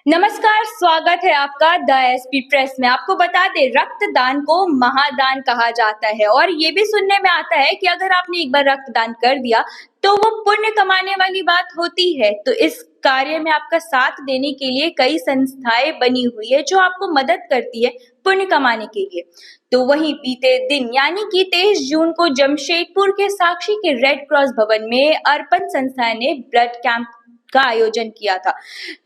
नमस्कार, स्वागत है आपका द एसपी प्रेस में। आपको बता दें, रक्तदान को महादान कहा जाता है और ये भी सुनने में आता है कि अगर आपने एक बार रक्तदान कर दिया तो वो पुण्य कमाने वाली बात होती है। तो इस कार्य में आपका साथ देने के लिए कई संस्थाएं बनी हुई है जो आपको मदद करती है पुण्य कमाने के लिए। तो वहीं बीते दिन यानी कि 23 जून को जमशेदपुर के साक्षी के रेड क्रॉस भवन में अर्पण संस्था ने ब्लड कैंप का आयोजन किया था।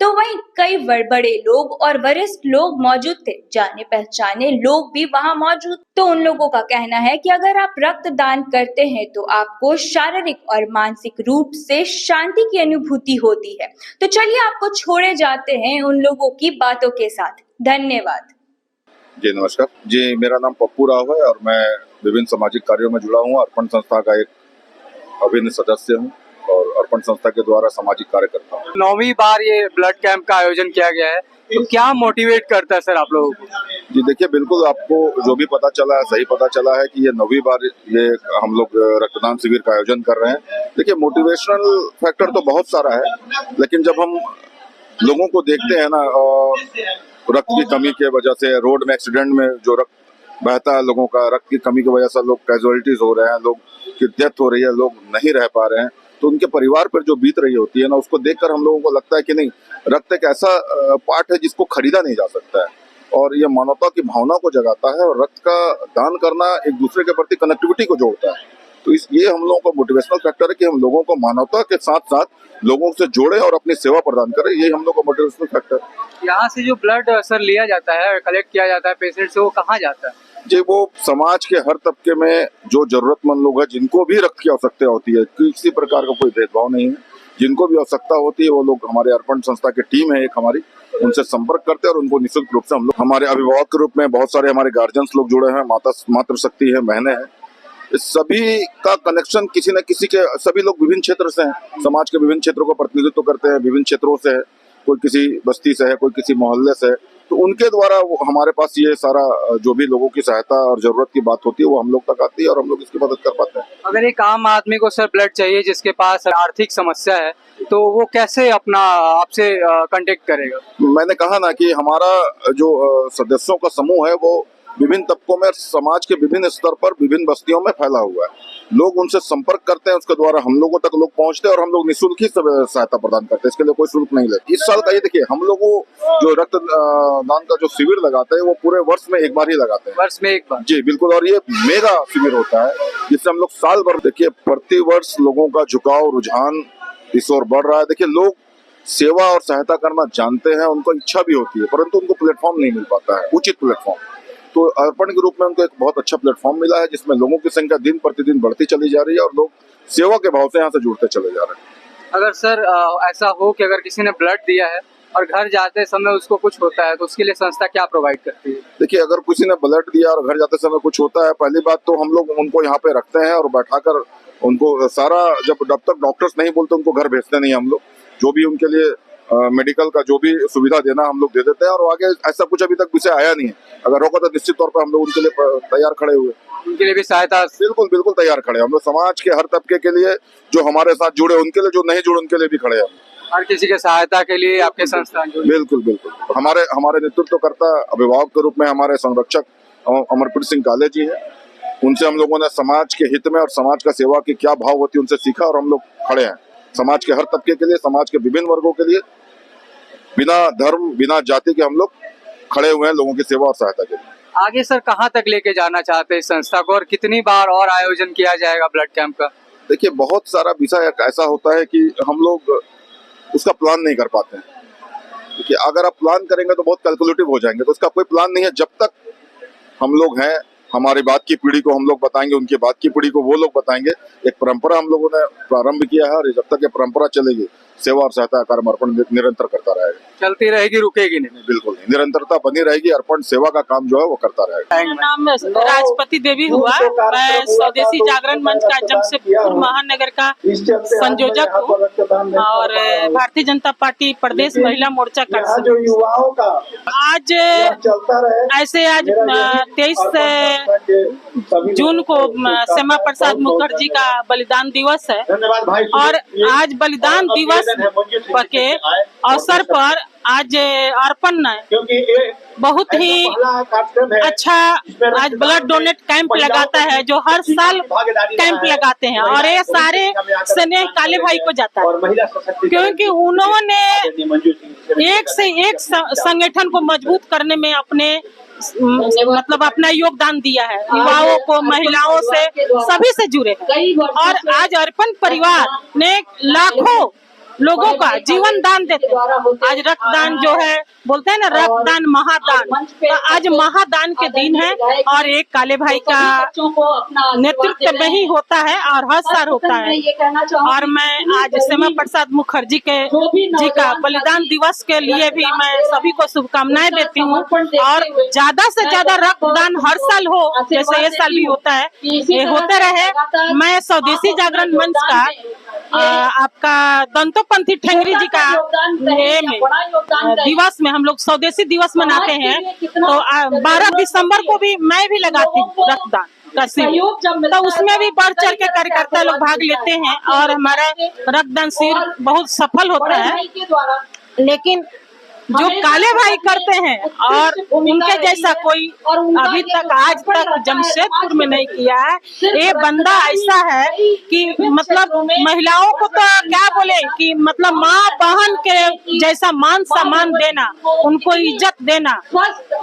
तो वहीं कई बड़े लोग और वरिष्ठ लोग मौजूद थे, जाने पहचाने लोग भी वहां मौजूद। तो उन लोगों का कहना है कि अगर आप रक्तदान करते हैं तो आपको शारीरिक और मानसिक रूप से शांति की अनुभूति होती है। तो चलिए आपको छोड़े जाते हैं उन लोगों की बातों के साथ। धन्यवाद। जी नमस्कार जी, मेरा नाम पप्पू राव है और मैं विभिन्न सामाजिक कार्यों में जुड़ा हूँ। अर्पण संस्था का एक अभिन्न सदस्य हूँ और अर्पण संस्था के द्वारा सामाजिक कार्य करता हूँ। 9वीं बार ये ब्लड कैंप का आयोजन किया गया है, तो क्या मोटिवेट करता है सर आप लोगों को? जी देखिए, बिल्कुल आपको जो भी पता चला है सही पता चला है कि ये 9वीं बार ये हम लोग रक्तदान शिविर का आयोजन कर रहे हैं। देखिए, मोटिवेशनल फैक्टर तो बहुत सारा है, लेकिन जब हम लोगों को देखते हैं ना, रक्त की कमी के वजह से रोड में एक्सीडेंट में जो रक्त बहता है लोगों का, रक्त की कमी की वजह से लोग कैजुअलिटीज हो रहे हैं, लोग की डेथ हो रही है, लोग नहीं रह पा रहे हैं, तो उनके परिवार पर जो बीत रही होती है ना, उसको देखकर हम लोगों को लगता है कि नहीं, रक्त एक ऐसा पार्ट है जिसको खरीदा नहीं जा सकता है और ये मानवता की भावना को जगाता है और रक्त का दान करना एक दूसरे के प्रति कनेक्टिविटी को जोड़ता है। तो ये हम लोगों का मोटिवेशनल फैक्टर है कि हम लोगों को मानवता के साथ साथ लोगों से जोड़े और अपनी सेवा प्रदान करें। ये हम लोग का मोटिवेशनल फैक्टर है। यहाँ से जो ब्लड सर लिया जाता है, कलेक्ट किया जाता है पेशेंट से, वो कहाँ जाता है? जी, वो समाज के हर तबके में जो जरूरतमंद लोग हैं, जिनको भी रक्त की आवश्यकता होती है, किसी प्रकार का कोई भेदभाव नहीं है, जिनको भी आवश्यकता होती है वो लोग हमारे अर्पण संस्था की टीम है एक हमारी, उनसे संपर्क करते हैं और उनको निःशुल्क रूप से हम लोग, हमारे अभिभावक के रूप में बहुत सारे हमारे गार्जियंस लोग जुड़े हैं, मातृ शक्ति है, बहनें हैं, इस सभी का कनेक्शन किसी न किसी के, सभी लोग विभिन्न क्षेत्र से हैं, समाज के विभिन्न क्षेत्रों का प्रतिनिधित्व करते हैं, विभिन्न क्षेत्रों से है, कोई किसी बस्ती से है, कोई किसी मोहल्ले से है, तो उनके द्वारा वो हमारे पास ये सारा जो भी लोगों की सहायता और जरूरत की बात होती है वो हम लोग तक आती है और हम लोग इसकी मदद कर पाते हैं। अगर एक आम आदमी को सर ब्लड चाहिए जिसके पास आर्थिक समस्या है, तो वो कैसे अपना आपसे कांटेक्ट करेगा? मैंने कहा ना कि हमारा जो सदस्यों का समूह है वो विभिन्न तबकों में, समाज के विभिन्न स्तर पर, विभिन्न बस्तियों में फैला हुआ है। लोग उनसे संपर्क करते हैं, उसके द्वारा हम लोगों तक लोग पहुंचते हैं और हम लोग निःशुल्क ही सहायता प्रदान करते हैं, इसके लिए कोई शुल्क नहीं लेते। इस साल का ये देखिए, हम लोगों जो रक्त दान का जो शिविर लगाते हैं वो पूरे वर्ष में एक बार ही लगाते हैं। वर्ष में एक बार? जी बिल्कुल, और ये मेगा शिविर होता है जिससे हम लोग साल भर, देखिए प्रति वर्ष लोगों का झुकाव, रुझान इस ओर बढ़ रहा है। देखिए, लोग सेवा और सहायता करना जानते हैं, उनको इच्छा भी होती है, परंतु उनको प्लेटफॉर्म नहीं मिल पाता है, उचित प्लेटफॉर्म। तो अर्पण के रूप में उनको एक बहुत अच्छा प्लेटफॉर्म मिला है जिसमें लोगों की संख्या दिन प्रतिदिन बढ़ती चली जा रही है और लोग सेवा के भाव से यहाँ से जुड़ते चले जा रहे हैं। अगर सर ऐसा हो कि अगर किसी ने ब्लड दिया है और घर जाते समय उसको कुछ होता है, तो उसके लिए संस्था क्या प्रोवाइड करती है? देखिए, अगर किसी ने ब्लड दिया और घर जाते समय कुछ होता है, पहली बात तो हम लोग उनको यहाँ पे रखते हैं और बैठाकर उनको सारा, जब तक डॉक्टर्स नहीं बोलते उनको घर भेजते नहीं हम लोग, जो भी उनके लिए मेडिकल का जो भी सुविधा देना हम लोग दे देते हैं और आगे ऐसा कुछ अभी तक विषय आया नहीं है। अगर होगा तो निश्चित तौर पर हम लोग उनके लिए तैयार खड़े हुए, उनके लिए भी सहायता बिल्कुल बिल्कुल तैयार खड़े। हम लोग समाज के हर तबके के लिए, जो हमारे साथ जुड़े उनके लिए, जो नहीं जुड़े उनके लिए भी खड़े हैं। हर किसी के सहायता के लिए आपके संस्थान बिल्कुल बिल्कुल। हमारे नेतृत्व करता अभिभावक के रूप में हमारे संरक्षक अमरप्रीत सिंह काले जी है, उनसे हम लोगों ने समाज के हित में और समाज का सेवा की क्या भाव होती है उनसे सीखा और हम लोग खड़े हैं समाज के हर तबके के लिए, समाज के विभिन्न वर्गों के लिए, बिना धर्म बिना जाति के हम लोग खड़े हुए हैं लोगों की सेवा और सहायता के लिए। आगे सर कहाँ तक लेके जाना चाहते हैं इस संस्था को और कितनी बार और आयोजन किया जाएगा ब्लड कैंप का? देखिए, बहुत सारा विषय ऐसा होता है कि हम लोग उसका प्लान नहीं कर पाते हैं। देखिए, अगर आप प्लान करेंगे तो बहुत कैलकुलेटिव हो जाएंगे, तो उसका कोई प्लान नहीं है। जब तक हम लोग हैं, हमारी बात की पीढ़ी को हम लोग बताएंगे, उनकी बात की पीढ़ी को वो लोग बताएंगे। एक परंपरा हम लोगों ने प्रारंभ किया है और जब तक ये परंपरा चलेगी, सेवा और सहायता कार्य अर्पण निरंतर करता रहेगा। चलती रहेगी, रुकेगी नहीं? बिल्कुल नहीं, निरंतरता बनी रहेगी। अर्पण सेवा का काम जो है वो करता रहेगा। मेरा नाम राजपति देवी हुआ, मैं स्वदेशी जागरण मंच का जमशेदपुर महानगर का संयोजक हूँ और भारतीय जनता पार्टी प्रदेश महिला मोर्चा का। आज ऐसे आज 23 जून को श्यामा प्रसाद मुखर्जी का बलिदान दिवस है और आज बलिदान दिवस के अवसर पर आज अर्पण बहुत ही अच्छा आज ब्लड डोनेट कैंप लगाता है, जो हर साल कैंप लगाते हैं, और ये सारे स्नेह काले भाई को जाता है, क्योंकि उन्होंने एक से एक संगठन को मजबूत करने में अपने मतलब अपना योगदान दिया है। युवाओं को, महिलाओं से, सभी से जुड़े हैं, और आज अर्पण परिवार ने लाखों लोगों का जीवन दान देते हैं। आज रक्तदान जो है, बोलते हैं ना, रक्तदान महादान, तो आज महादान के दिन है, और एक काले भाई का नेतृत्व में ही होता है और हर साल होता है। और मैं आज श्यामा प्रसाद मुखर्जी जी का बलिदान दिवस के लिए भी मैं सभी को शुभकामनाएं देती हूँ, और ज्यादा से ज्यादा रक्तदान हर साल हो, जैसे ये साल भी होता है, ये होते रहे। मैं स्वदेशी जागरण मंच का आपका दंतोपंथी ठेंगरी जी का दिवस में हम लोग स्वदेशी दिवस मनाते हैं, तो 12 दिसंबर को भी मैं भी लगाती हूँ रक्तदान का शिविर, तो उसमें भी बढ़ चढ़ के कार्यकर्ता लोग भाग लेते हैं, और हमारा रक्तदान शिविर बहुत सफल होता है। लेकिन जो काले भाई करते हैं, और उनके जैसा कोई अभी तक आज तक जमशेदपुर में नहीं किया है। ये बंदा ऐसा है कि मतलब महिलाओं को तो क्या बोले कि मतलब माँ बहन के जैसा मान सम्मान देना, उनको इज्जत देना,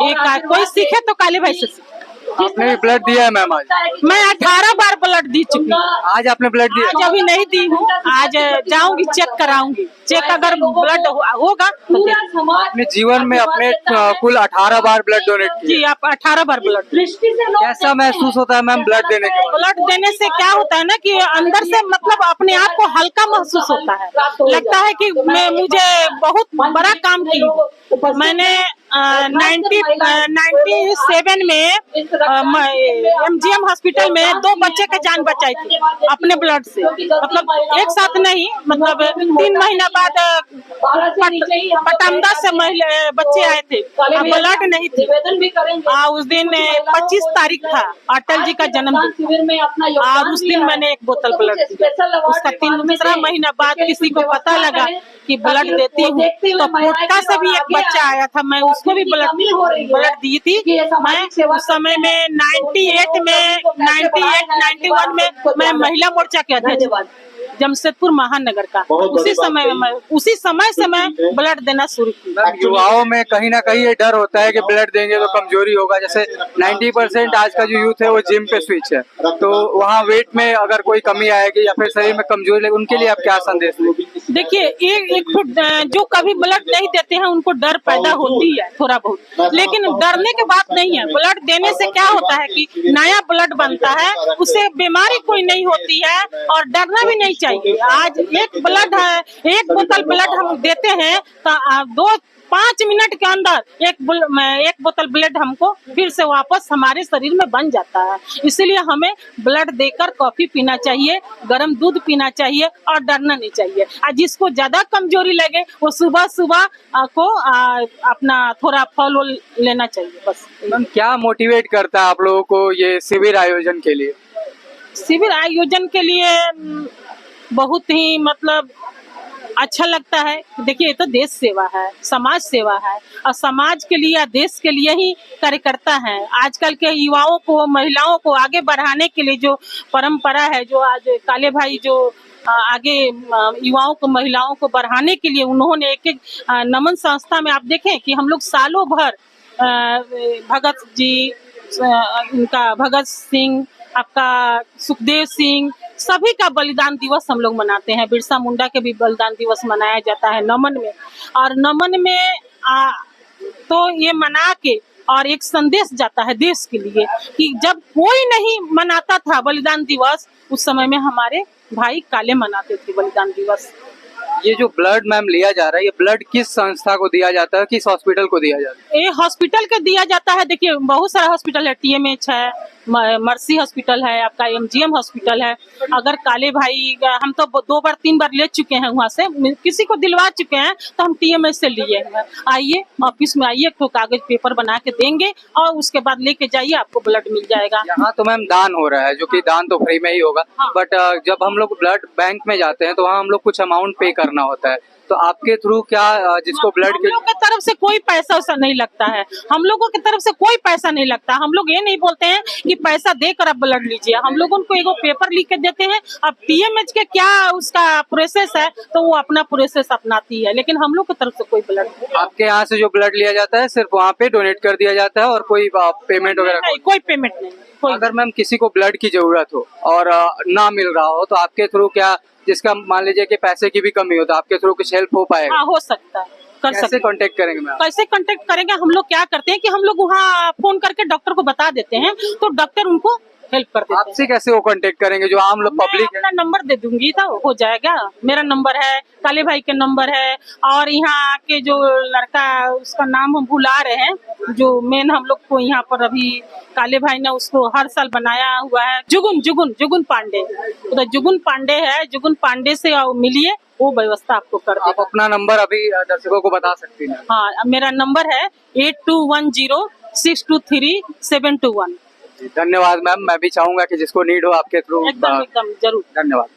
एक कोई सीखे तो काले भाई से सीखे। आपने भी ब्लड दिया है मैम? आज मैं 18 बार ब्लड दी चुकी हूँ। आज आपने ब्लड दिया? आज अभी नहीं दी हूँ, आज जाऊंगी, चेक कराऊंगी, चेक अगर ब्लड होगा तो अपने जीवन में अपने कुल 18 बार ब्लड डोनेट किया? जी, आप 18 बार ब्लड। कैसा महसूस होता है मैम ब्लड देने के बाद? ब्लड देने से क्या होता है ना कि अंदर से मतलब अपने आप को हल्का महसूस होता है, लगता है कि मुझे बहुत बड़ा काम किया। मैंने 97 में MGM हॉस्पिटल में 2 बच्चे का जान बचाई थी अपने ब्लड से, मतलब एक साथ नहीं, मतलब 3 महीना बाद पटामदा से बच्चे आए थे, ब्लड नहीं थी। उस दिन 25 तारीख था, अटल जी का जन्मदिन, और उस दिन मैंने 1 बोतल ब्लड दी। उसका 3 महीना बाद किसी को पता लगा कि ब्लड देती हूँ, तो पोटका से भी एक बच्चा आया था, मैं उसको भी ब्लड दी थी। मैं उस समय में 91 में मैं महिला मोर्चा के अध्यक्ष जमशेदपुर महानगर का, उसी समय से मैं ब्लड देना शुरू किया। युवाओं में कहीं ना कहीं ये डर होता है कि ब्लड देंगे तो कमजोरी होगा, जैसे 90% आज का जो यूथ है वो जिम पे स्विच है, तो वहाँ वेट में अगर कोई कमी आएगी या फिर शरीर में कमजोरी लगेगी, उनके लिए आप क्या संदेश देंगे? देखिए, एक जो कभी ब्लड नहीं देते हैं उनको डर पैदा होती है थोड़ा बहुत, लेकिन डरने की बात नहीं है। ब्लड देने से क्या होता है कि नया ब्लड बनता है, उससे बीमारी कोई नहीं होती है, और डरना भी नहीं चाहिए। आज एक बोतल ब्लड हम देते हैं तो 2-5 मिनट के अंदर एक बोतल ब्लड हमको फिर से वापस हमारे शरीर में बन जाता है। इसलिए हमें ब्लड देकर कॉफी पीना चाहिए, गर्म दूध पीना चाहिए, और डरना नहीं चाहिए। आज जिसको ज्यादा कमजोरी लगे वो सुबह को अपना थोड़ा फल लेना चाहिए, बस। मैम, क्या मोटिवेट करता है आप लोगों को ये शिविर आयोजन के लिए? शिविर आयोजन के लिए बहुत ही मतलब अच्छा लगता है। देखिए, ये तो देश सेवा है, समाज सेवा है, और समाज के लिए, देश के लिए ही कार्यकर्ता हैं। आजकल के युवाओं को, महिलाओं को आगे बढ़ाने के लिए जो परंपरा है, जो आज काले भाई जो आगे युवाओं को, महिलाओं को बढ़ाने के लिए उन्होंने एक नमन संस्था में आप देखें कि हम लोग सालों भर भगत जी, इनका भगत सिंह, आपका सुखदेव सिंह, सभी का बलिदान दिवस हम लोग मनाते हैं। बिरसा मुंडा के भी बलिदान दिवस मनाया जाता है नमन में, और नमन में तो ये मना के और एक संदेश जाता है देश के लिए कि जब कोई नहीं मनाता था बलिदान दिवस, उस समय में हमारे भाई काले मनाते थे बलिदान दिवस। ये जो ब्लड मैम लिया जा रहा है, ये ब्लड किस संस्था को दिया जाता है, किस हॉस्पिटल को दिया जाता है? ये हॉस्पिटल के दिया जाता है। देखिए, बहुत सारा हॉस्पिटल है, TMH है, मर्सी हॉस्पिटल है, आपका MGM हॉस्पिटल है। अगर काले भाई, हम तो 2 बार 3 बार ले चुके हैं वहाँ से, किसी को दिलवा चुके हैं, तो हम TMH से लिए हैं। आइए ऑफिस में, आइए, तो कागज पेपर बना के देंगे, और उसके बाद लेके जाइए, आपको ब्लड मिल जाएगा। यहाँ तो मैम दान हो रहा है, जो कि दान तो फ्री में ही होगा, बट जब हम लोग ब्लड बैंक में जाते हैं तो वहाँ हम लोग कुछ अमाउंट पे करना होता है, तो आपके थ्रू क्या जिसको ब्लड हम लोग की तरफ से कोई पैसा वैसा नहीं लगता है, हम लोगों की तरफ से कोई पैसा नहीं लगता। हम लोग ये नहीं बोलते हैं कि पैसा देकर आप ब्लड लीजिए, हम लोग उनको एगो पेपर लिख के देते हैं। अब टीएमएच के क्या उसका प्रोसेस है तो वो अपना प्रोसेस अपनाती है, लेकिन हम लोग की तरफ से कोई ब्लड नहीं। आपके यहाँ से जो ब्लड लिया जाता है सिर्फ वहाँ पे डोनेट कर दिया जाता है और कोई पेमेंट वगैरह? नहीं, कोई पेमेंट नहीं, कोई अगर मैम किसी को ब्लड की जरूरत हो और ना मिल रहा हो तो आपके थ्रू क्या, जिसका मान लीजिए कि पैसे की भी कमी हो, तो आपके थ्रू कुछ हेल्प हो पाएगा? हाँ, हो सकता है, कर कैसे सकते हैं। कांटेक्ट करेंगे मैम? कैसे कांटेक्ट करेंगे? हम लोग क्या करते हैं कि हम लोग वहाँ फोन करके डॉक्टर को बता देते हैं, तो डॉक्टर उनको हेल्प कर देते हैं। आपसे कैसे वो कांटेक्ट करेंगे जो आम लोग मैं पब्लिक है? अपना नंबर दे दूंगी तो हो जाएगा। मेरा नंबर है, काले भाई के नंबर है, और यहाँ के जो लड़का उसका नाम हम भुला रहे हैं, जो मेन हम लोग को यहाँ पर अभी काले भाई ने उसको हर साल बनाया हुआ है, जुगुन पांडे, तो जुगुन पांडे है, जुगुन पांडे से मिलिए, वो व्यवस्था आपको कर आप देगा। अपना नंबर अभी दर्शकों को बता सकती हैं? हाँ, मेरा नंबर है 8210623721। धन्यवाद मैम, मैं भी चाहूंगा कि जिसको नीड हो आपके थ्रू। एकदम जरूर। धन्यवाद।